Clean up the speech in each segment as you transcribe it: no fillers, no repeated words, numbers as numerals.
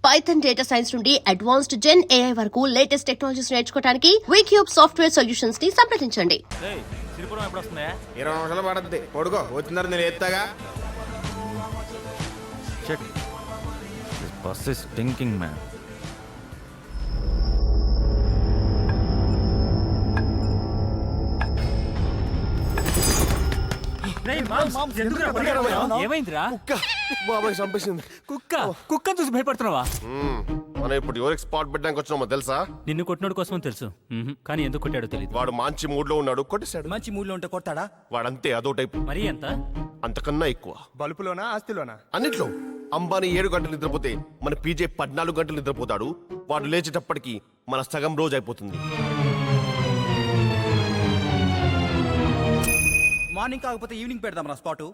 Python data science నుండి advanced జెన్ AI వరకు latest technologies నేర్చుకోవడానికి వీక్యూబ్ సాఫ్ట్వేర్ సొల్యూషన్స్ ని సంప్రదించండి. 20 నిమిషాలు పడుతుంది. పడుకో, వచ్చినారు నేను ఎత్తాగా. This bus is stinking, man. ఏమైందిరా? బాబాయ్ చంపేసింది. కుక్కను చూసి భయపడుతున్నావా? మనం ఇప్పుడు ఎవరికి స్పాట్ పెట్టడానికి వచ్చినామో తెలుసా? నిన్ను కొట్టినోడు కోసం తెలుసు, కానీ ఎందుకు కొట్టాడో తెలియదు. వాడు మంచి మూడ్ లో ఉన్నాడు, కొట్టేశాడు. మంచి మూడ్లో ఉంటే కొట్టాడా? వాడంతే, అదో టైప్. మరి ఎంత? అంతకన్నా ఎక్కువ. బలుపులోనా ఆస్తిలోనా? అన్నిట్లో. అంబానీ 7 గంటలు నిద్రపోతే మన పీజే 14 గంటలు నిద్రపోతాడు. వాడు లేచేటప్పటికి మన సగం రోజు అయిపోతుంది. మార్నింగ్ కాకపోతే ఈవినింగ్ పెడదాం రా స్పాటు.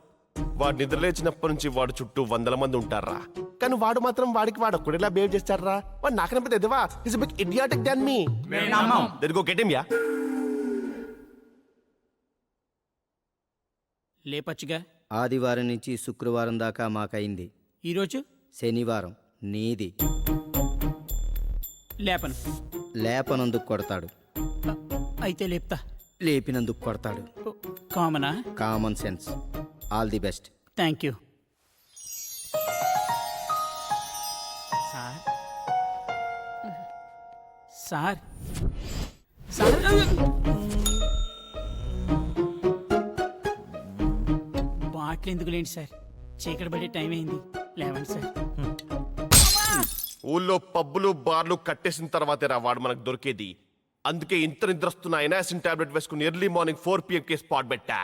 వాడు నిద్ర లేచినప్పటి నుంచి వాడు చుట్టూ 100 మంది ఉంటారా, కానీ వాడు మాత్రం వాడికి వాడు ఒక్కడేలా బిహేవ్ చేస్తారా? వాడు నాకన్నా పెద్ద ఎదవా. He's a big idiotic than me. Then go get him, yeah. లేపచ్చుగా. ఆదివారం నుంచి శుక్రవారం దాకా మాకైంది. ఈరోజు శనివారం నీది. లేపను. లేపనందుకు కొడతాడు, అయితే లేపుతా. లేపినందుకు కొడతాడు. కామనా? Common sense. All the best. Thank you sir. Sir bottle ఎందుకు లేండి సార్, చీకటి పడే టైం అయింది. లేవండి సార్. ఊళ్ళో పబ్బులు బార్లు కట్టేసిన తర్వాతేరా వాడు మనకు దొరికేది. అందుకే ఇంత నిద్రస్తున్న ఎనాసిన్ టాబ్లెట్ వేసుకుని ఎర్లీ మార్నింగ్ 4 PM కి స్పాట్ పెట్టా.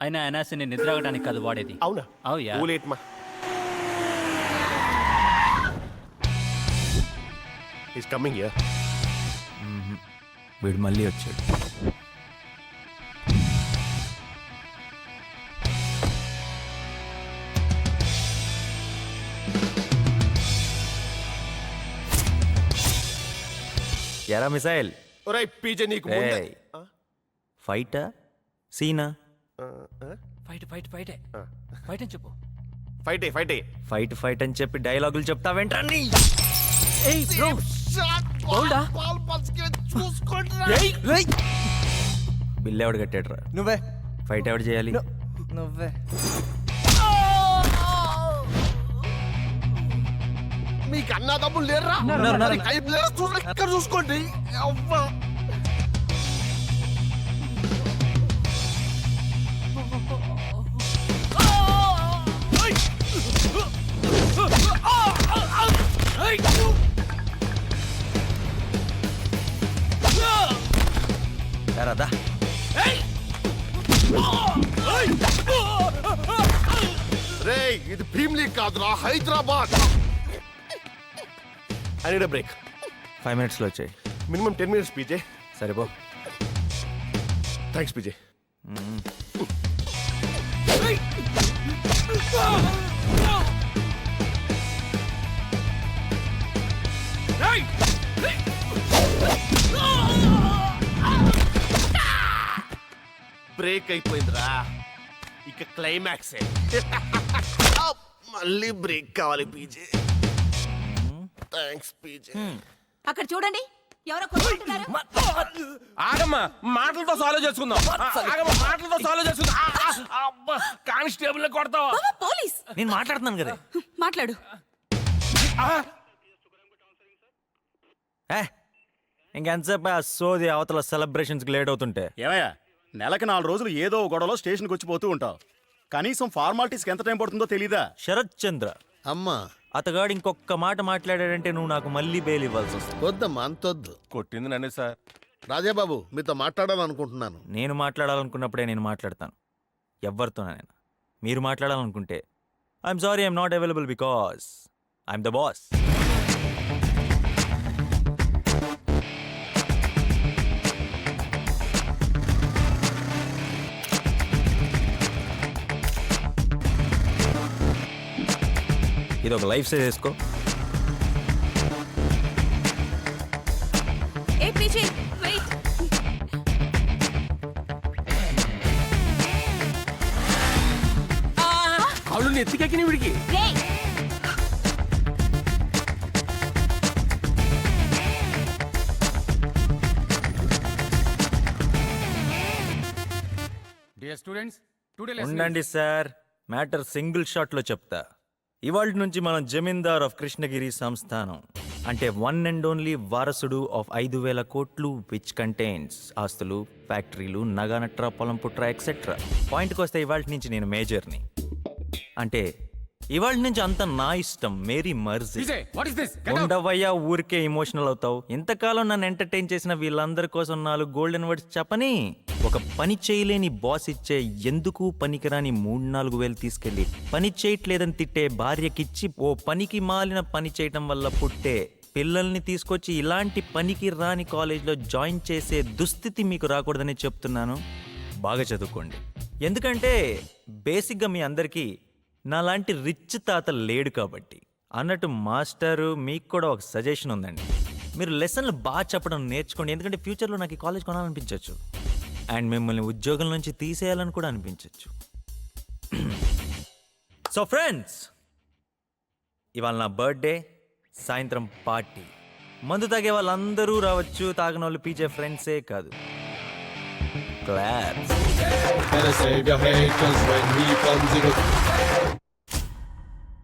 అయినా ఎనాసిన్ నిద్రగడానికి కాదు వాడేది. అవునా? అవుయా. ఊలేట్ మా. He's coming here. వీడు మళ్ళీ వచ్చాడు. ఎరా మిసైల్. ఒరేయ్ పీజే, నీకు ముందే. ఫైటా సీనా? ఫైట్ ఫైట్ ఫైటే ఫైట్ అని చెప్పు. ఫైటే ఫైటే. ఫైట్ అని చెప్పి డైలాగులు చెప్తావేంట్రా? బిల్ ఎవడు కట్టాడురా? నువ్వే. ఫైట్ ఎవడు చేయాలి? నువ్వే. మీకు అన్నదమ్ములు లేరురా? ఇక్కడ చూసుకోండి. అవ్వా రాదా? రే, ఇది భీమ్లీ కాదురా, Hyderabad. I need a break. 5 minutes లో వచ్చాయి. Minimum 10 minutes, PJ. సరేపో. Thanks, PJ. Break అయిపోయిందిరా, ఇక క్లైమాక్స్. మళ్ళీ బ్రేక్ కావాలి పీజే. Thanks PJ. అక్కడ చూడండి, ఎవరో కొట్టుకుంటున్నారు. ఆగమ్మా, మాటలతో సాల్వ్ చేసుకుందాం. మాటలతో సాల్వ్ చేసుకుందాం. కానిస్టేబుల్ కొడతావా? పోలీస్. నేను మాట్లాడుతున్నాను కదా. మాట్లాడు. ఇంకెంతసేపు ఆ సోది అవతల సెలబ్రేషన్స్కి లేట్ అవుతుంటే. ఏమయ్యా, నెలకి 4 రోజులు ఏదో గొడవలో స్టేషన్కి వచ్చిపోతూ ఉంటావు. కనీసం ఫార్మాలిటీస్కి ఎంత టైం పడుతుందో తెలీదా? శరత్ చంద్ర అమ్మా, అతగాడు ఇంకొక మాట మాట్లాడాడంటే నువ్వు నాకు మళ్ళీ బెయిల్ ఇవ్వాల్సి వస్తుంది. వద్దమ్మా, అంతొద్దు. కొట్టింది నన్ను సార్. రాజాబాబు, మీతో మాట్లాడాలనుకుంటున్నాను. నేను మాట్లాడాలనుకున్నప్పుడే నేను మాట్లాడతాను, ఎవరితోనైనా. మీరు మాట్లాడాలనుకుంటే I'm sorry, I'm not available because I'm the boss. ఇది ఒక లైఫ్ సేవ్ చేసుకో. ఏ పీజే, వెయిట్. నెత్తికెక్కిన వీడికి. స్టూడెంట్స్ ఉండండి సార్, మ్యాటర్ సింగిల్ షాట్లో చెప్తా. ఇవాళ నుంచి మనం జమీందార్ ఆఫ్ కృష్ణగిరి సంస్థానం, అంటే వన్ అండ్ ఓన్లీ వారసుడు ఆఫ్ 5,000 కోట్లు, విచ్ కంటైన్స్ ఆస్తులు, ఫ్యాక్టరీలు, నగానట్రా, పొలం పుట్ర ఎక్సెట్రా. పాయింట్కి వస్తే ఇవాళ నుంచి నేను మేజర్ని. అంటే ఇవాళ నుంచి అంతా నా ఇష్టం, మేరీ మర్జీ. What is this? ఉండవయ్యా, ఊరికే ఎమోషనల్ అవుతావు. ఇంతకాలం నన్ను ఎంటర్టైన్ చేసిన వీళ్ళందరి కోసం 4 గోల్డెన్ వర్డ్స్ చెప్పని. ఒక పని చేయలేని బాస్ ఇచ్చే ఎందుకు పనికిరాని 3-4 వేలు తీసుకెళ్లి పని చేయట్లేదని తిట్టే భార్యకిచ్చి ఓ పనికి మాలిన పని చేయటం వల్ల పుట్టే పిల్లల్ని తీసుకొచ్చి ఇలాంటి పనికి రాని కాలేజ్లో జాయిన్ చేసే దుస్థితి మీకు రాకూడదని చెప్తున్నాను. బాగా చదువుకోండి. ఎందుకంటే బేసిక్గా మీ అందరికీ నాలాంటి రిచ్ తాత లేడు కాబట్టి. అన్నట్టు మాస్టరు, మీకు కూడా ఒక సజెషన్ ఉందండి. మీరు లెసన్లు బాగా చెప్పడం నేర్చుకోండి. ఎందుకంటే ఫ్యూచర్లో నాకు ఈ కాలేజ్ కొనాలనిపించవచ్చు, అండ్ మిమ్మల్ని ఉద్యోగం నుంచి తీసేయాలని కూడా అనిపించవచ్చు. సో ఫ్రెండ్స్, ఇవాళ నా బర్త్డే, సాయంత్రం పార్టీ. మందు తాగే వాళ్ళందరూ రావచ్చు, తాగిన వాళ్ళు పీచే ఫ్రెండ్సే కాదు. క్లాప్స్.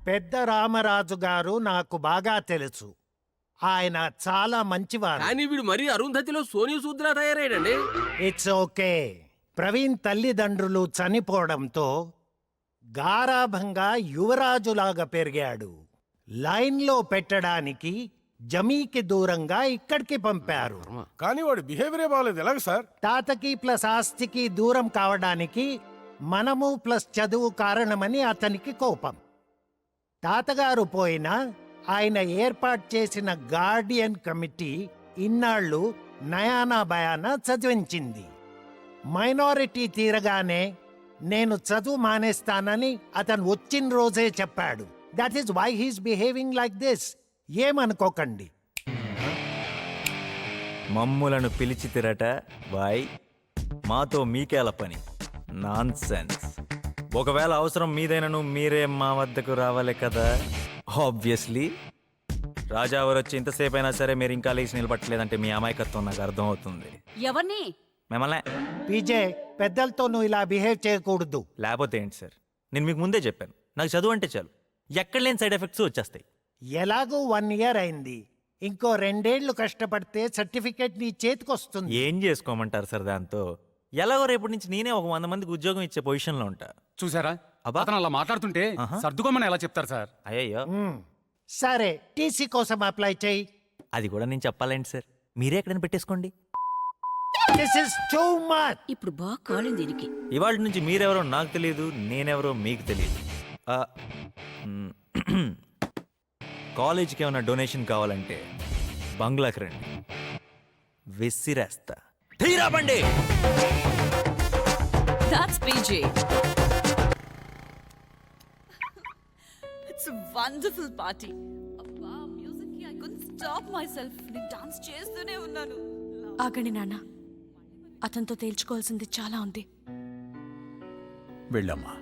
పెద్ద రామరాజు గారు నాకు బాగా తెలుసు. ఆయన చాలా మంచివారు. కానీ వీడు మరీ అరుంధతిలో సోనీ సూద్రా తయారయ్యాడండి. It's okay. ప్రవీణ్ తల్లిదండ్రులు చనిపోవడంతో గారాభంగా యువరాజులాగా పెరిగాడు. లైన్లో పెట్టడానికి జమీకి దూరంగా ఇక్కడికి పంపారు. కానీ వాడి బిహేవియరే బాగాలేదు. ఎలాగ సార్? తాతకి ప్లస్ ఆస్తికి దూరం కావడానికి మనము ప్లస్ చదువు కారణమని అతనికి కోపం. తాతగారు పోయినా ఆయన ఏర్పాటు చేసిన గార్డియన్ కమిటీ ఇన్నాళ్ళు నయానా భయానా చదివించింది. మైనారిటీ తీరగానే నేను చదువు మానేస్తానని అతను వచ్చిన రోజే చెప్పాడు. That is why he's behaving like this. ఏమనుకోకండి. మమ్ములను పిలిచితిరట బాయ్, మాతో మీకేల పని? Nonsense. ఒకవేళ అవసరం మీదైనను మీరే మా వద్దకు రావాలి కదా. ఆబ్వియస్లీ రాజా ఎవరు వచ్చి ఇంతసేపు అయినా సరే మీరు ఇంకా లేచి నిలబట్టలేదంటే మీ అమాయకత్వం నాకు అర్థం అవుతుంది. ఎవరిని? మిమ్మల్ని. పీజే, పెద్దలతో నువ్వు ఇలా బిహేవ్ చేయకూడదు. లేకపోతే ఏంటి సార్, నేను మీకు ముందే చెప్పాను, నాకు చదువు అంటే చాలు, ఎక్కడ లేని సైడ్ ఎఫెక్ట్స్ వచ్చేస్తాయి. ఎలాగూ 1 year అయింది. ఇంకో 2 ఏళ్లు కష్టపడితే సర్టిఫికేట్ నీ చేతికొస్తుంది. ఏం చేసుకోమంటారు సార్ దాంతో? ఎలాగో రేపటి నుంచి నేనే ఒక 100 మందికి ఉద్యోగం ఇచ్చే పొజిషన్లో ఉంటా. చూసారా అబ్బా. అతను అలా మాట్లాడుతుంటే సర్దుకోమని ఎలా చెప్తారు సార్? అయ్యయ్యో, సరే, టీసీ కోసం అప్లై చేయి. అది కూడా నేను చెప్పాలేంటి సార్, మీరే ఎక్కడైనా పెట్టేసుకోండి. This is too much. ఇప్పుడు బాగా కాలింది దీనికి. ఇవాళ నుంచి మీరెవరో నాకు తెలియదు, నేనెవరో మీకు తెలియదు. కాలేజీకి ఏమైనా డొనేషన్ కావాలంటే బంగ్లాకి రండి, విసిరేస్తా. తీరా బండి. That's PJ. It's a wonderful party. అబ్బా, మ్యూజిక్ కి I couldn't stop myself. నేను డాన్స్ చేస్తూనే ఉన్నాను. ఆగండి నాన్న, అతనితో తేల్చుకోవాల్సింది చాలా ఉంది. వెళ్ళమ్మా.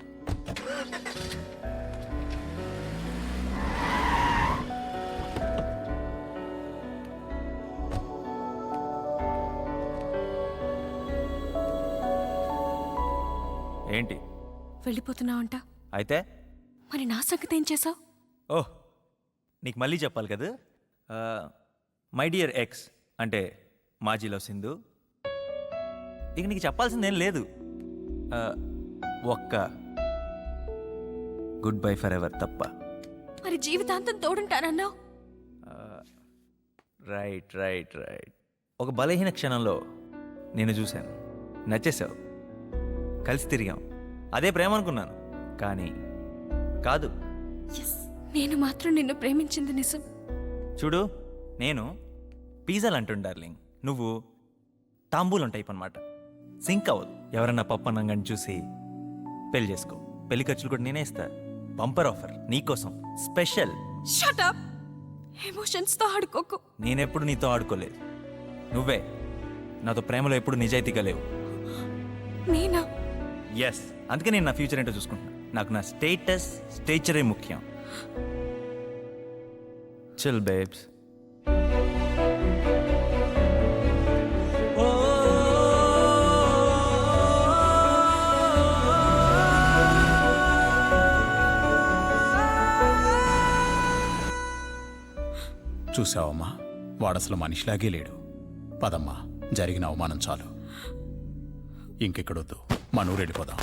ఏంటి వెళ్ళిపోతున్నావంట? అయితే? మరి నా సంగతి ఏం చేసావు? ఓహ్, నీకు మళ్ళీ చెప్పాలి కదా. మై డియర్ ఎక్స్ అంటే మాజీలో సింధు. ఇక నీకు చెప్పాల్సిందేం లేదు. ఒక్క గుడ్ బై ఫర్ ఎవర్ తప్ప. మరి జీవితాంతం తోడుంటానన్నావు. Right right right. ఒక బలహీన క్షణంలో నేను చూశాను, నచ్చేసావు, కలిసి తిరిగాం, అదే ప్రేమ అనుకున్నాను. కానీ కాదు. నేను మాత్రం నిన్ను ప్రేమించింది నిజం. చూడు, నేను పిజ్జాలు అంటుండు డార్లింగ్, నువ్వు తాంబూలం టైప్ అనమాట. సింక్ అవ్వదు. ఎవరన్నా పప్పన్నంగాని చూసి పెళ్లి చేసుకో, పెళ్లి ఖర్చులు కూడా నేనే ఇస్తా. బంపర్ ఆఫర్ నీకోసం స్పెషల్. Shut up. ఎమోషన్స్ తో ఆడుకోకు. నేనెప్పుడు నీతో ఆడుకోలేదు. నువ్వే నాతో ప్రేమలో ఎప్పుడు నిజాయితీగా లేవు. నేనా? ఎస్, అందుకే నేను నా ఫ్యూచర్ ఏంటో చూసుకుంటున్నా. నాకు నా స్టేచరే ముఖ్యం. Chill babes. చూసావమ్మా, వాడసలు మనిషిలాగే లేడు. పదమ్మా, జరిగిన అవమానం చాలు. ఇంకెక్కడొద్దు, మన ఊరు వెళ్ళిపోదాం.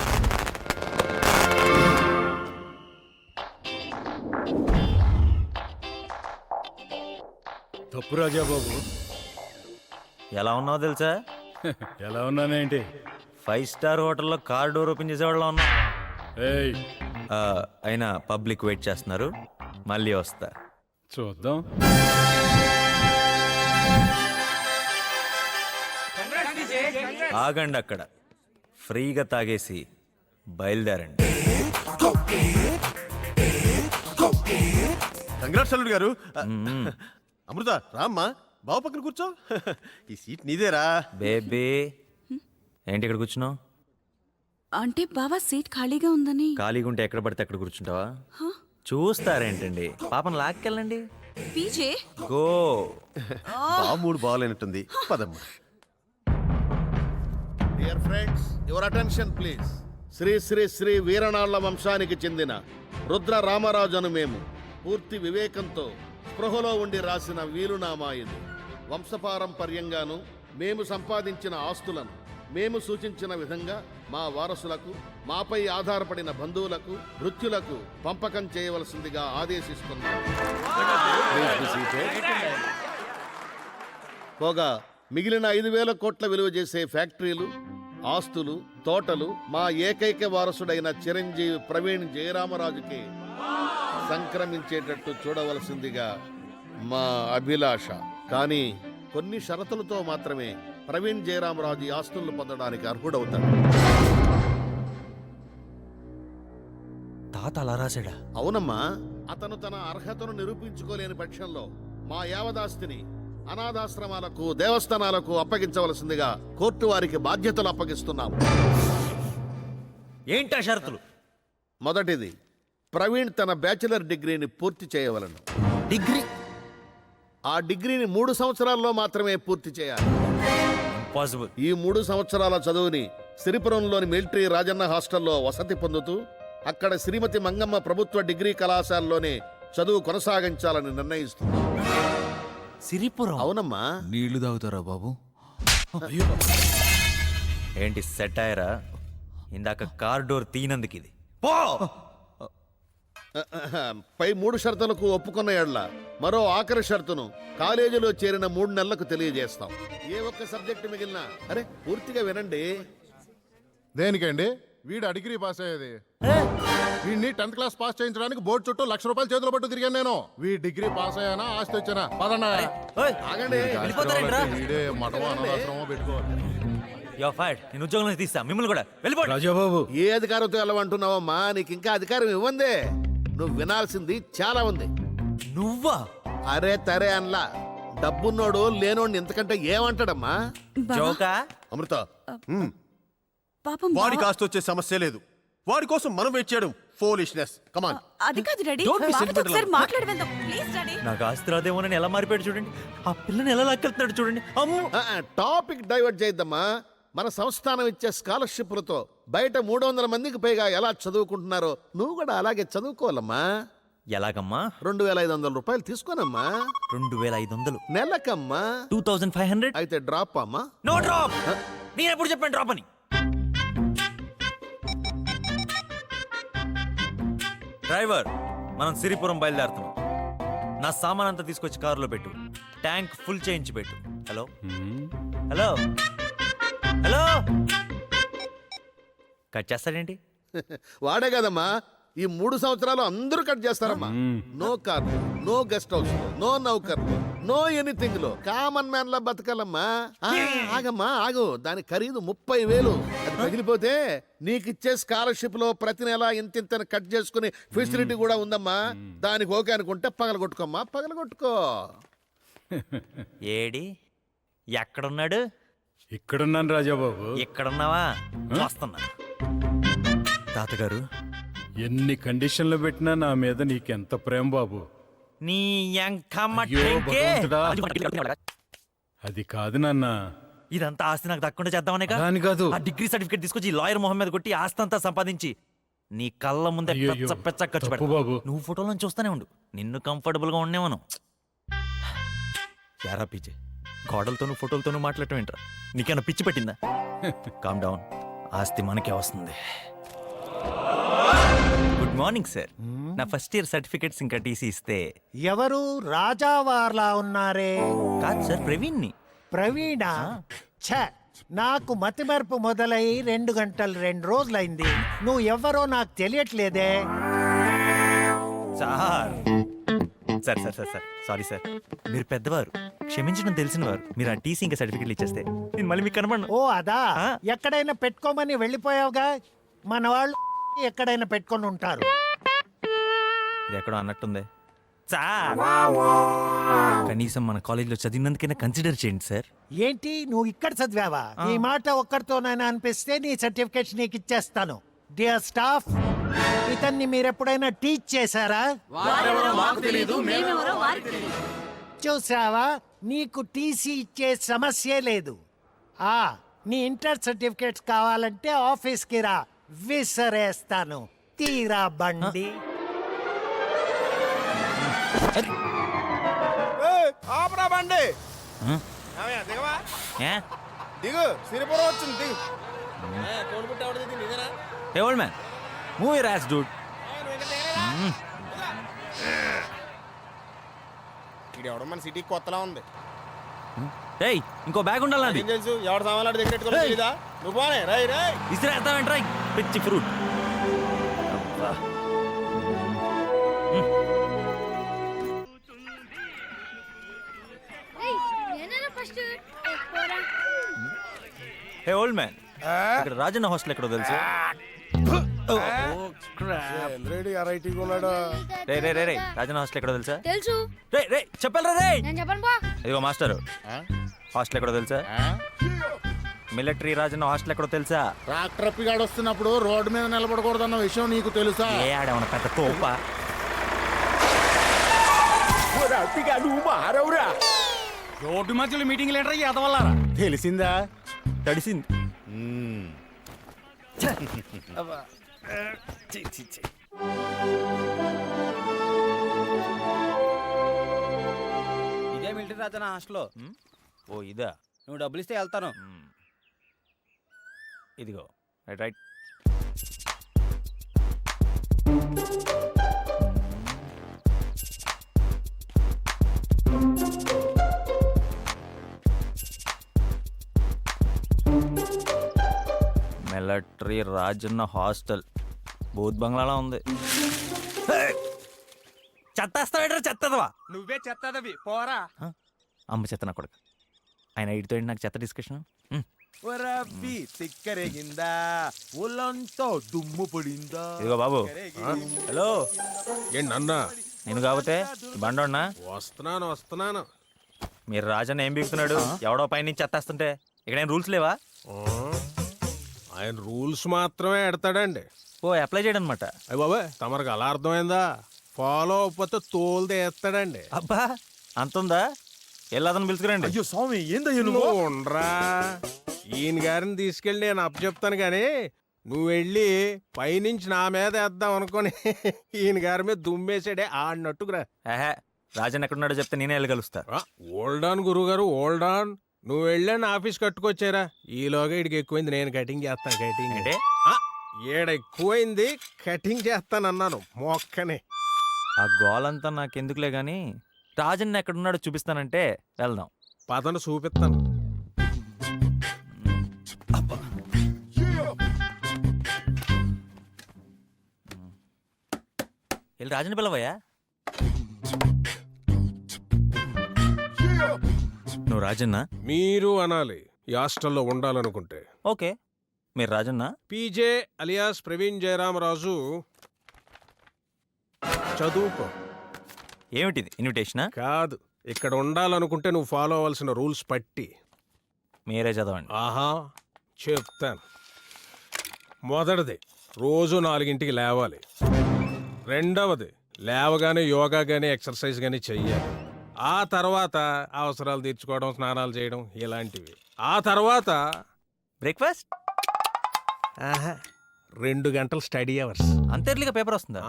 తప్పు రాజాబాబు. ఎలా ఉన్నావో తెలుసా? ఎలా ఉన్నానేంటి? 5 స్టార్ హోటల్లో కార్ డోర్ ఓపెన్ చేసేవాళ్ళ ఉన్నా. ఏయ్, అయినా పబ్లిక్ వెయిట్ చేస్తున్నారు, మళ్ళీ వస్తా. చూద్దాం. ఆగండి అక్కడ, ఫ్రీగా తాగేసి బయలుదేరండి. కంగ్రాట్స్ అల్లుడు గారు. అమృత రామ్మా, బావ పక్కన కూర్చో. ఈ సీట్ నీదేరా. బేబీ ఏంటి ఇక్కడ కూర్చున్నావు? అంటే బావా సీట్ ఖాళీగా ఉందని. ఖాళీగా ఉంటే ఎక్కడ పడితే అక్కడ కూర్చుంటావా? చూస్తారేంటండి, పాపం లాక్కెళ్ళండి. PJ go. బావ మూడు బాగాలేనట్టుంది, పదమ్మా. Dear friends, your attention please. Sri Sri Sri Veeranalla వంశానికి చెందిన రుద్ర రామరాజు అను మేము పూర్తి వివేకంతో స్పృహలో ఉండి రాసిన వీలునామా ఇది. వంశపారంపర్యంగాను మేము సంపాదించిన ఆస్తులను మేము సూచించిన విధంగా మా వారసులకు, మాపై ఆధారపడిన బంధువులకు, వృత్తులకు పంపకం చేయవలసిందిగా ఆదేశిస్తున్నాం. పోగా మిగిలిన 5,000 కోట్ల విలువ చేసే ఫ్యాక్టరీలు, ఆస్తులు, తోటలు మా ఏకైక వారసుడైన చిరంజీవి ప్రవీణ్ జయరామరాజుకి సంక్రమించేటట్టు చూడవలసిందిగా మా అభిలాష. కానీ కొన్ని షరతులతో మాత్రమే ప్రవీణ్ జయరామరాజు ఈ ఆస్తులను పొందడానికి అర్హుడవుతాడు. తాత అలా రాశాడా? అవునమ్మా, అతను తన అర్హతను నిరూపించుకోలేని పక్షంలో మా యావదాస్తిని అనాథాశ్రమాలకు, దేవస్థానాలకు అప్పగించవలసిందిగా కోర్టు వారికి బాధ్యతలు అప్పగిస్తున్నాము. ఏంటా షరతులు? మొదటిది, ప్రవీణ్ తన బ్యాచిలర్ డిగ్రీని పూర్తి చేయవలను. డిగ్రీ? ఆ డిగ్రీని 3 సంవత్సరాల్లో మాత్రమే పూర్తి చేయాలి. ఇంపాసిబుల్. ఈ 3 సంవత్సరాల చదువుని సిరిపురంలోని మిలిటరీ రాజన్న హాస్టల్లో వసతి పొందుతూ అక్కడ శ్రీమతి మంగమ్మ ప్రభుత్వ డిగ్రీ కళాశాలలోనే చదువు కొనసాగించాలని నిర్ణయిస్తుంది. సిరిపురం? అవునమ్మా. నీళ్లు తాగుతారా బాబు? ఏంటి సెటైరా? ఇందాక కార్ డోర్ తీనందుకు ఇది. పో. పై 3 షరతులకు ఒప్పుకున్న ఎడల మరో ఆఖరి షరతును కాలేజీలో చేరిన 3 నెలలకు తెలియజేస్తాం. ఏ ఒక్క సబ్జెక్టు మిగిలినా అరే పూర్తిగా వినండి. దేనికండి? వీడు డిగ్రీ పాస్ అయ్యేది. వీడిని 10th క్లాస్ పాస్ చేయించడానికి బోర్డు చుట్టూ ₹1,00,000 చేతిలో పట్టు తిరిగాను నేను. వీడి డిగ్రీ పాస్ అయ్యానా, ఆస్తి వచ్చానా? పదన్నా. ఆగండి. వీడే మఠమో అనాథాశ్రమో పెట్టుకోవాలి. యో ఫైర్డ్. నేను ఉద్యోగం నుంచి తీస్తా మిమ్మల్ని కూడా. వెళ్ళిపోండి. రాజాబాబు, ఏ అధికారంతో వెళ్ళమంటున్నావమ్మా? నీకు ఇంకా అధికారం ఇవ్వందే. నువ్వు వినాల్సింది చాలా ఉంది. నువ్వా? అరే తరే అన్లా. డబ్బున్నోడు లేనోడిని ఎంతకంటే ఏమంటాడమ్మా? జోకా? అమృత, పాపం వాడికి ఆస్తి వచ్చే సమస్య లేదు. వాడి కోసం మనం వెయిట్ చేయడం ఫోలిష్నెస్. కమాన్. అది కాదు డాడీ, Don't be బావతో sentimental. ఒకసారి మాట్లాడి వెళ్దాం ప్లీజ్ డాడీ. నాకు ఆస్తి రాదేమోనని ఎలా మారిపోయాడు చూడండి. ఆ పిల్లని ఎలా లాక్కెళ్తున్నాడు చూడండి. అమ్మో. టాపిక్ డైవర్ట్ చేయొద్దమ్మా. మన సంస్థానం ఇచ్చే స్కాలర్షిప్లతో బయట 300 మందికి పైగా ఎలా చదువుకుంటున్నారో నువ్వు కూడా అలాగే చదువుకోవాలమ్మా. ఎలాగమ్మా? ₹2,500 తీసుకోనమ్మా. 2,500? నెలకమ్మా. 2,500? అయితే డ్రాప్ అమ్మా. No drop. నేను ఎప్పుడు చెప్పాను డ్రాప్ అని? డ్రైవర్, మనం సిరిపురం బయలుదేరుతున్నాం. నా సామాన్ అంతా తీసుకొచ్చి కారులో పెట్టు. ట్యాంక్ ఫుల్ చేయించి పెట్టు. Hello hello hello. కట్ చేస్తాడేంటి? వాడే కదమ్మా, ఈ 3 సంవత్సరాలు అందరూ కట్ చేస్తారమ్మా. No car, no guest house, no నౌకర్, నో ఎనీథింగ్ లో కామన్ మ్యాన్ లా బతకాలమ్మా. ఆగమ్మా ఆగు. దాని ఖరీదు 30,000. అది పగిలిపోతే నీకిచ్చే స్కాలర్షిప్ లో ప్రతి నెల ఇంత కట్ చేసుకుని ఫెసిలిటీ కూడా ఉందమ్మా. దానికి ఓకే అనుకుంటే పగలగొట్టుకోమ్మా, పగలగొట్టుకో. ఏడి ఎక్కడున్నాడు? ఇక్కడున్నాను రాజాబాబు. ఎక్కడున్నావా? వస్తున్నా. తాతగారు, ఎన్ని కండిషన్లు పెట్టినా నా మీద నీకెంత ప్రేమ బాబు. నీ ఎంకమ్మ అయ్యో టెంకే. భగవంతుడా. అది కాదు నాన్న. ఇదంతా ఆస్తి నాకు దక్కకుండా చేద్దామనే దాని కాదు. ఆ డిగ్రీ సర్టిఫికేట్ తీసుకొచ్చి లాయర్ మొహం మీద కొట్టి ఆస్తి అంతా సంపాదించి నీ కళ్ళ ముందే అయ్యయ్యో, పెచ్చ పెచ్చ ఖర్చు తప్పు పెడతా. బాబు. నువ్వు ఫోటోలను చూస్తూనే ఉండు, నిన్ను కంఫర్టబుల్ గా ఉండేవను. యారా పీజే, గోడలతోనూ ఫోటోలతోనూ మాట్లాడటం ఏంట్రా? నీకేమైనా పిచ్చి పట్టిందా? కామ్ డౌన్, ఆస్తి మనకే వస్తుంది. Good morning sir. నా ఫస్ట్ ఇయర్ సర్టిఫికెట్స్ ఇంకా టీసీ ఇస్తే. ఎవరు రాజావార్లా ఉన్నారే? కాదు సార్, ప్రవీణ్ని. ప్రవీణ? ఛ, నాకు మతిమరుపు మొదలై 2 గంటలు 2 రోజులైంది. నువ్వు ఎవరో నాకు తెలియట్లేదే. Sir sir sir sir sir sorry sir, మీరు పెద్దవారు, క్షమించడం తెలిసిన వారు. మీరు ఆ టీసీ ఇంకా సర్టిఫికెట్లు ఇచ్చేస్తే నేను మళ్ళీ మీకు కనబడను. ఓ అదా, ఆ. ఎక్కడైనా పెట్టుకోమని వెళ్ళిపోయావుగా. మన వాళ్ళు ఎక్కడైనా పెట్టుకొని ఉంటారు. ఇది ఎక్కడో అన్నట్టుంది సార్. కనీసం మన కాలేజీలో చదివినందుకైనా కన్సిడర్ చేయండి సార్. ఏంటి, నువ్వు ఇక్కడ చదివావా? ఈ మాట ఒక్కరితోనైనా అనిపిస్తే నీ సర్టిఫికేట్ నీకు ఇచ్చేస్తాను. డియర్ స్టాఫ్, ఇతన్ని మీరెప్పుడైనా టీచ్ చేశారా? చూసావా, నీకు టీసీ ఇచ్చే సమస్యే లేదు. నీ ఇంటర్ సర్టిఫికేట్స్ కావాలంటే ఆఫీస్కి రా, విసరేస్తాను. తీరా బండి. బండి ఏ? దిగు, సిరిపురం వచ్చింది. Hey old man, move your ass, dude. ఎవడ మన సిటీకి కొత్తలా ఉంది. Hey, ఇంకో బ్యాగ్ ఉండాలండి. ఏం తెలుసు, ఎవడ సామాన్లు దగ్గర పెట్టుకోలేదా? నువ్వు పోనే రై రై ఇసిరేస్తావేంట్రా పిచ్చి ఫ్రూట్. హే ఓల్డ్ మ్యాన్, ఇక్కడ రాజన్న హాస్టల్ ఎక్కడో తెలుసు? రే రే రే రే, రాజన్న హాస్టల్ ఎక్కడో తెలుసా? తెలుసు. రే రే చెప్పాలరా రే. నేను చెప్పను బా. ఇదిగో మాస్టర్, హాస్టల్ ఎక్కడో తెలుసా? మిలిటరీ రాజన్న హాస్టల్ ఎక్కడో తెలుసా? ట్రాక్టర్ పిగాడు వస్తున్నప్పుడు రోడ్డు మీద నిలబడకూడదన్న విషయం నీకు తెలుసా? ఏ ఆడేమన్నా పెద్ద తోప? రోడ్డు మధ్యలో మీటింగ్ లీడర్ ఎదవల్లారా? తెలిసిందా? తడిసింది. ఇదే మిలిటరీ రాజన్న హాస్టల్లో. ఓ ఇదా? నువ్వు డబ్బులు ఇస్తే వెళ్తాను. ఇదిగో right right. Military Rajanna hostel బూత్ బంగ్లాలా ఉంది. చెత్తేస్తావేట్రా చెత్తదవా? నువ్వే చెత్తదవి పోరా. అమ్మ చెత్త నా కొడుకు. ఆయన ఇడితో నాకు చెత్త డిస్కషన్. తిక్కరేగిందా, ఒళ్ళంతా దుమ్ము పడిందా? ఇదిగో బాబు. హలో, ఏంటన్నా? నేను కాకపోతే బండోన్నా? వస్తున్నాను. మీరు రాజన్న ఏం బీగుతున్నాడు? ఎవడో పైన నుంచి చెత్తేస్తుంటే ఇక్కడ ఏం రూల్స్ లేవా? ఆయన రూల్స్ మాత్రమే ఎడతాడండి. ఓ అప్లై చేయడం అనమాట. అయ్య బాబా, తమరికి అలా అర్థమైందా? ఫాలో అవ్వకపోతే తోలు తీస్తాడండి. అబ్బా అంతుందా? వెళ్ళదని పిలుచుకురండి. అయ్యో స్వామి, ఏందయ్యో నువ్వు ఉండరా, ఈయన గారిని తీసుకెళ్ళి నేను అప్పచెప్తాను కానీ నువ్వు వెళ్ళి పైనుంచి నా మీద వేద్దాం అనుకొని ఈయన గారి మీద దుమ్మేసాడే ఆడినట్టుకురా. ఏహే, రాజన్ ఎక్కడున్నాడో చెప్తే నేనే వెళ్ళి కలుస్తా. ఓల్డ్ ఆన్ గురుగారు, ఓల్డ్ ఆన్. నువ్వు వెళ్ళాను ఆఫీస్ కట్టుకొచ్చారా, ఈలోగా ఇడికి ఎక్కువైంది, నేను కటింగ్ చేస్తాను. కటింగ్ అంటే ఈడ ఎక్కువైంది, కటింగ్ చేస్తానన్నాను మొక్కని. ఆ గోలంతా నాకెందుకులే గాని రాజన్ ఎక్కడున్నాడో చూపిస్తానంటే వెళ్దాం. పదను చూపిస్తాను. వెళ్ళి రాజన్ పిలవయ్యా. నువ్వు రాజన్నా? మీరు అనాలి ఈ హాస్టల్లో ఉండాలనుకుంటే. ఓకే, మీరు రాజన్నా? PJ alias Praveen Jayaramaraju. చదువుకో. ఏమిటిది, ఇన్విటేషనా? కాదు, ఇక్కడ ఉండాలనుకుంటే నువ్వు ఫాలో అవ్వాల్సిన రూల్స్ పట్టి. మీరే చదవండి. ఆహా, చెప్తాను. మొదటిది, రోజు 4ంటికి లేవాలి. రెండవది, లేవగానే యోగా కానీ ఎక్సర్సైజ్ కానీ చెయ్యాలి. ఆ తర్వాత అవసరాలు తీర్చుకోవడం, స్నానాలు చేయడం ఇలాంటివి. ఆ తర్వాత బ్రేక్ఫాస్ట్. 2 గంటలు స్టడీ అవర్స్. అంత ఎర్లీగా పేపర్ వస్తుందా?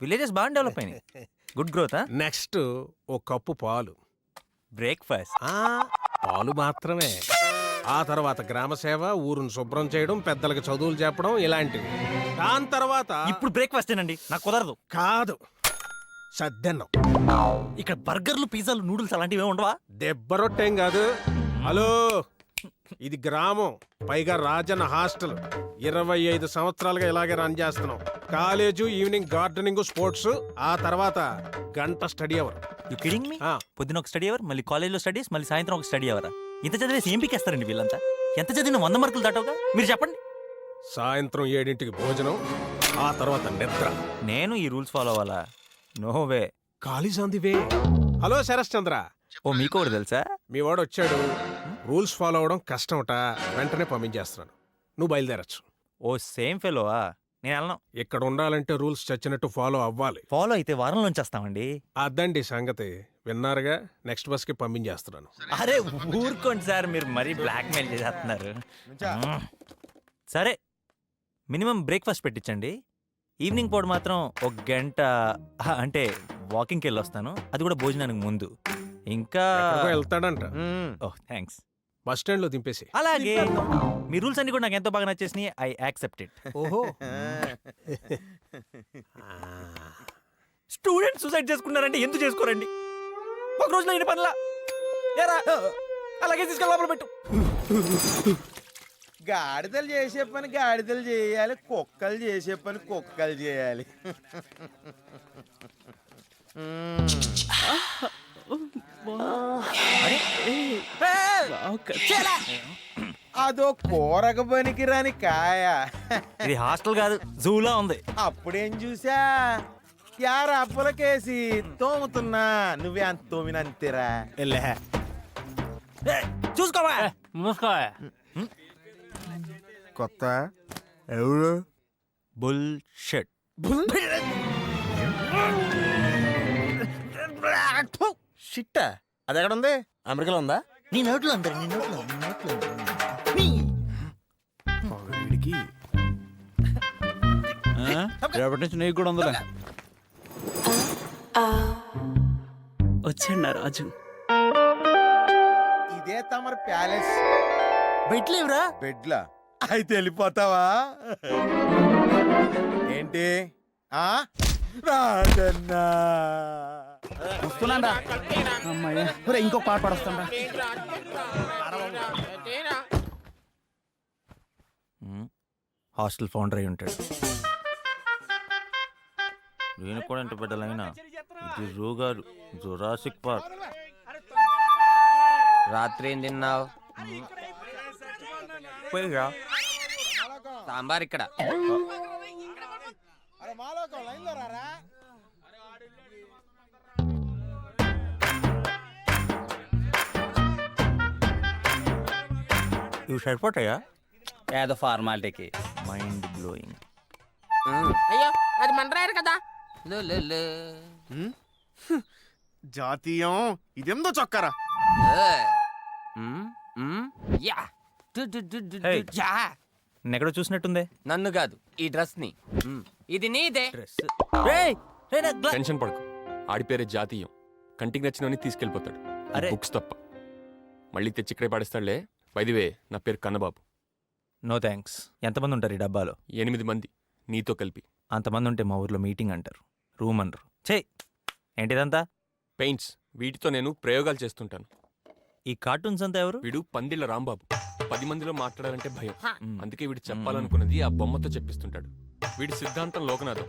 విలేజెస్ బాగా డెవలప్ అయినాయి. Good growth. నెక్స్ట్ 1 కప్పు పాలు. బ్రేక్ఫాస్ట్. పాలు మాత్రమే. ఆ తర్వాత గ్రామ సేవ, ఊరును శుభ్రం చేయడం, పెద్దలకు చదువులు చెప్పడం ఇలాంటివి. దాని తర్వాత ఇప్పుడు బ్రేక్ఫాస్ట్ ఏనండి, నాకు కుదరదు. కాదు, సద్దెన్నం. ఇక్కడ బర్గర్లు, పిజ్జాలు, నూడిల్స్ అలాంటివి ఏమి ఉండవా? దెబ్బ రొట్టెం కాదు. హలో, ఇది గ్రామం, పైగా రాజన్న హాస్టల్. 25 సంవత్సరాలుగా ఇలాగే రన్ చేస్తున్నాం. కాలేజు, ఈవినింగ్ గార్డెనింగ్, స్పోర్ట్స్, ఆ తర్వాత గంట study hour. You kidding me? పొద్దున ఒక స్టడీ అవర్, మళ్ళీ కాలేజ్లో స్టడీస్, మళ్ళీ సాయంత్రం ఒక స్టడీ అవరా? ఇంత చదివేసి ఏం పీకేస్తారండి వీళ్ళంతా? ఎంత చదివిన 100 మార్కులు దాటవుగా? మీరు చెప్పండి. సాయంత్రం 7ంటికి భోజనం, ఆ తర్వాత నిద్ర. నేను ఈ రూల్స్ ఫాలో అవ్వాలా? No way. College on the way. Hello Sharath Chandra. Oh మీకు కూడా తెలుసా? మీ వాడు వచ్చాడు. రూల్స్ ఫాలో అవడం కష్టమట, వెంటనే పంపించేస్తున్నాను. నువ్వు బయలుదేరచ్చు. ఓ సేమ్ ఫెలోవా? నేను వెళ్ళను. ఇక్కడ ఉండాలంటే రూల్స్ చచ్చినట్టు ఫాలో అవ్వాలి. ఫాలో అయితే వారంలోంచి వస్తామండి. అదండి సంగతి. విన్నారుగా, నెక్స్ట్ బస్ కి పంపించేస్తున్నాను. అరే ఊరుకోండి సార్, మీరు మరీ బ్లాక్ మెయిల్ చేసేస్తున్నారు. సరే, మినిమం బ్రేక్ఫాస్ట్ పెట్టించండి. ఈవినింగ్ పూట మాత్రం 1 గంట అంటే వాకింగ్కి వెళ్ళి వస్తాను, అది కూడా భోజనానికి ముందు. ఇంకా ఎక్కడికో వెళ్తాడంట. ఓహ్ థ్యాంక్స్. బస్ స్టాండ్ లో దింపేసి. అలాగే. మీ రూల్స్ అన్ని కూడా నాకు ఎంతో బాగా నచ్చేసినాయి. I accept it. ఓహో. స్టూడెంట్ సూసైడ్ చేసుకున్నారంటే ఎందుకు చేసుకోరండి? ఒక రోజులో ఎన్ని పనులా? ఏరా, అలాగే తీసుకెళ్ళి లోపల పెట్టు. గాడిదలు చేసే పని గాడిదలు చేయాలి, కుక్కలు చేసే పని కుక్కలు చేయాలి. అదో కూరక పనికి రాని కాయ. ఇది హాస్టల్ కాదు, జూలా ఉంది. అప్పుడేం చూసా, యార అప్పులకేసి తోముతున్నా, నువ్వే అంత తోమినంతేరా. చూసుకోవా, మూసుకోవా. కొత్త ఎవరు? బుల్ షెట్. షిట్ట అది ఎక్కడ ఉంది? అమెరికాలో ఉందా? నీ నోట్లో అందరు, నీ నోట్లో, నీ నోట్లో. రేపటి నుంచి నీకు కూడా ఉందిలే. వచ్చాడు నా రాజు. ఇదే తమరి ప్యాలెస్. బెడ్లేవురా? బెడ్లా? అయితే వెళ్ళిపోతావా ఏంటి? ఆ రాజన్నా వస్తున్నాడా? అమ్మాయ్యా, ఇంకో పాట పడొస్తాడా? హాస్టల్ ఫౌండర్ అయి ఉంటాడు. నేను కూడా ఎంత బిడ్డలైనా ఇది జూగారు, జురాసిక్ పార్క్. రాత్రి ఏం తిన్నావు? సాంబార్ ఇక్కడ. ఇవి సరిపోతాయా? ఏదో ఫార్మాలిటీకి. Mind blowing. అయ్యో అది మండరాడు కదా. జాతీయం ఇదెందో చొక్కారా. ఎక్కడో చూసినట్టుందే. నన్ను కాదు, ఈ డ్రెస్ ని. ఇది నీదే. టెన్షన్ పడకు, ఆడి పేరే జాతీయం. కంటికి నచ్చినవని తీసుకెళ్ళిపోతాడు, బుక్స్ తప్ప. మళ్ళీ తెచ్చి ఇక్కడే పాడేస్తాడులే. వైదివే, నా పేరు కన్నబాబు. No thanks. ఎంతమంది ఉంటారు ఈ డబ్బాలో? 8 మంది, నీతో కలిపి. అంతమంది ఉంటే మా ఊర్లో మీటింగ్ అంటారు, రూమ్ అనరు. చే ఏంటిదంతా? పెయింట్స్, వీటితో నేను ప్రయోగాలు చేస్తుంటాను. ఈ కార్టూన్స్ అంతా ఎవరు? వీడు పందిళ్ళ రాంబాబు. 10 మందిలో మాట్లాడాలంటే భయం, అందుకే వీడు చెప్పాలనుకున్నది ఆ బొమ్మతో చెప్పిస్తుంటాడు. వీడి సిద్ధాంతం లోకనాథం,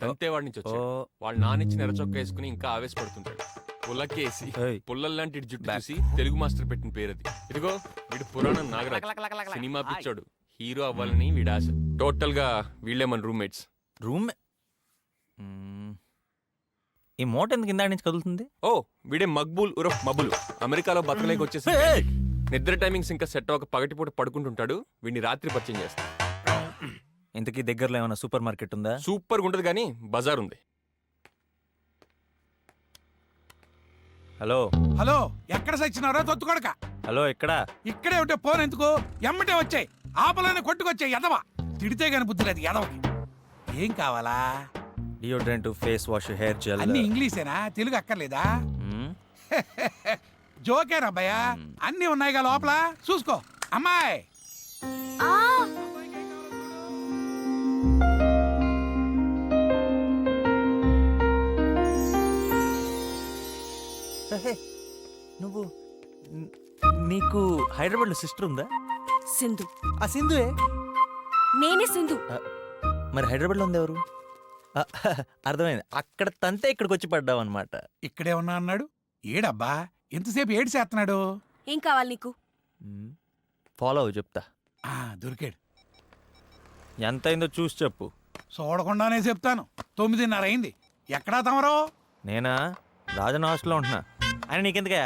దంతేవాడి నుంచి వచ్చాడు. వాళ్ళ నానిచ్చి నెరచొక్క వేసుకుని ఇంకా ఆవేశపడుతుంటాడు. పుల్లకేసి పుల్లల్లాంటి జుట్టు చూసి తెలుగు మాస్టర్ పెట్టిన పేరది. ఇదిగో వీడు పురాణం నాగరాజ్, సినిమా పిచ్చోడు. హీరో అవ్వాలని వీడి ఆశ. టోటల్ గా వీళ్ళే మన రూమ్మేట్స్. రూమ్ ఈ మోట ఎందుకు ఇందాక నుంచి కదులుతుంది? ఓ వీడే మక్బూల్ ఉరఫ్ మబుల్. అమెరికాలో బతకలేక వచ్చేసి నిద్ర టైమింగ్స్ ఇంకా సెట్ అవ్వక పగటిపూట పడుకుంటుంటాడు. వీడిని రాత్రి పరిచయం చేస్తాడు. ఇంతకీ దగ్గరలో ఏమైనా సూపర్ మార్కెట్ ఉందా? సూపర్గా ఉండదు కానీ బజార్ ఉంది. హలో హలో, ఎక్కడ సచ్చినారో తొత్తుకొడక. హలో, ఇక్కడ ఇక్కడే ఉంటే ఫోన్ ఎందుకు? ఎమ్మటే వచ్చాయి, ఆపలనే కొట్టుకొచ్చాయి. ఎదవా తిడితే గాని బుద్ధి లేదు ఎదవకి. ఏం కావాలా? Deodorant, face wash, hair gel. అన్ని ఇంగ్లీషేనా, తెలుగు అక్కర్లేదా? జోకేరా భయ్యా అన్నీ ఉన్నాయిగా లోపల చూసుకో అమ్మాయి. నువ్వు నీకు హైదరాబాద్లో సిస్టర్ ఉందా? సింధు. ఆ సింధువే. నేనే సింధు. మరి హైదరాబాద్లో ఉంది ఎవరు? అర్థమైంది, అక్కడ తంతే ఇక్కడికి వచ్చి పడ్డావు అనమాట. ఇక్కడే ఉన్నా అన్నాడు ఏడబ్బా ఎంతసేపు ఏడు చేస్తున్నాడు. ఏం కావాలి నీకు? ఫాలో అవ్వు, చెప్తా. దొరికాడు. ఎంత అయిందో చూసి చెప్పు. చూడకుండానే చెప్తాను. 9:30 అయింది. ఎక్కడా తమరో? నేనా రాజన్ హాస్టల్లో ఉంటున్నా. ఆయన నీకెందుకే?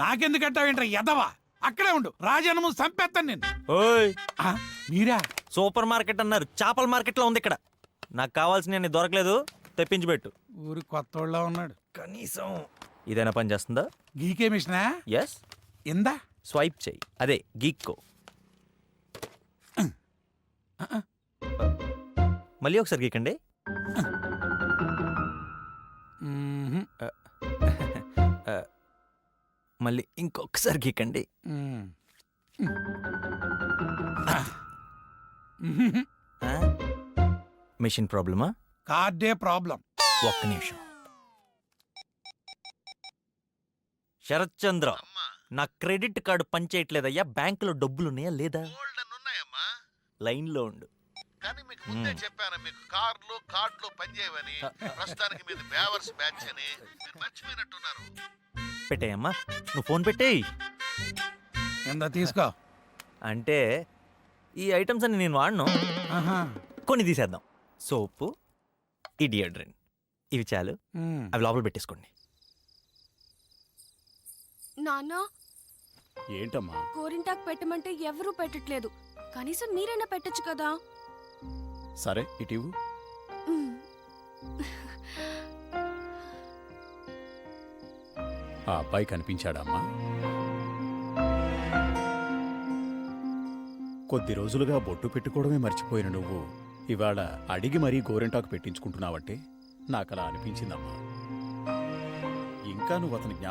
నాకెందుకంటావేంట్రా ఎదవా? అక్కడే ఉండు, రాజన్నము చంపేస్తాను నేను. ఓయ్ మీరా? సూపర్ మార్కెట్ అన్నారు, చేపల మార్కెట్లో ఉంది ఇక్కడ. నాకు కావాల్సిన నీ దొరకలేదు, తెప్పించి పెట్టు. ఊరి కొత్తోళ్ళ ఉన్నాడు. కనీసం ఇదైనా పని చేస్తుందా? గీకే మిషనా? ఎస్. ఇందా స్వైప్ చెయ్యి, అదే గీక్కో. మళ్ళీ ఒకసారి గీకండి. మళ్ళీ ఇంకొకసారి గీకండి. మిషన్ ప్రాబ్లమా? కార్డే ప్రాబ్లం. ఒక్క నిమిషం. శరత్ చంద్ర, నా క్రెడిట్ కార్డు పనిచేయట్లేదయ్యా. బ్యాంకులో డబ్బులున్నాయా లేదా? లైన్లో ఉండు. కానీ మీకు ముందే చెప్పాను, మీకు కార్డులు పనిచేయవని. ప్రస్తుతానికి మీది బేవర్స్ బ్యాచ్ అని మీరు మర్చిపోయినట్టున్నారు. పెట్టేయమ్మా, నువ్వు ఫోన్ పెట్టేయి. ఎంత తీసుకో. అంటే ఈ ఐటమ్స్ అన్ని నేను వాడను, కొన్ని తీసేద్దాం. సోపు, ఈ డియోడ్రెంట్, ఇవి చాలు. అవి లోపల పెట్టేసుకోండి. నాన్న, ఏంటమ్మా? గోరింటాకు పెట్టమంటే ఎవరూ పెట్టట్లేదు. కనీసం మీరైనా పెట్టొచ్చు కదా. సరే ఇటీవు. ఆ అబ్బాయి కనిపించాడమ్మా? కొద్ది రోజులుగా బొట్టు పెట్టుకోవడమే మర్చిపోయిన నువ్వు ఇవాళ అడిగి మరీ గోరెంటాకు పెట్టించుకుంటున్నావంటే నాకలా అనిపించిందమ్మా. ఇంకా నువ్వు అతని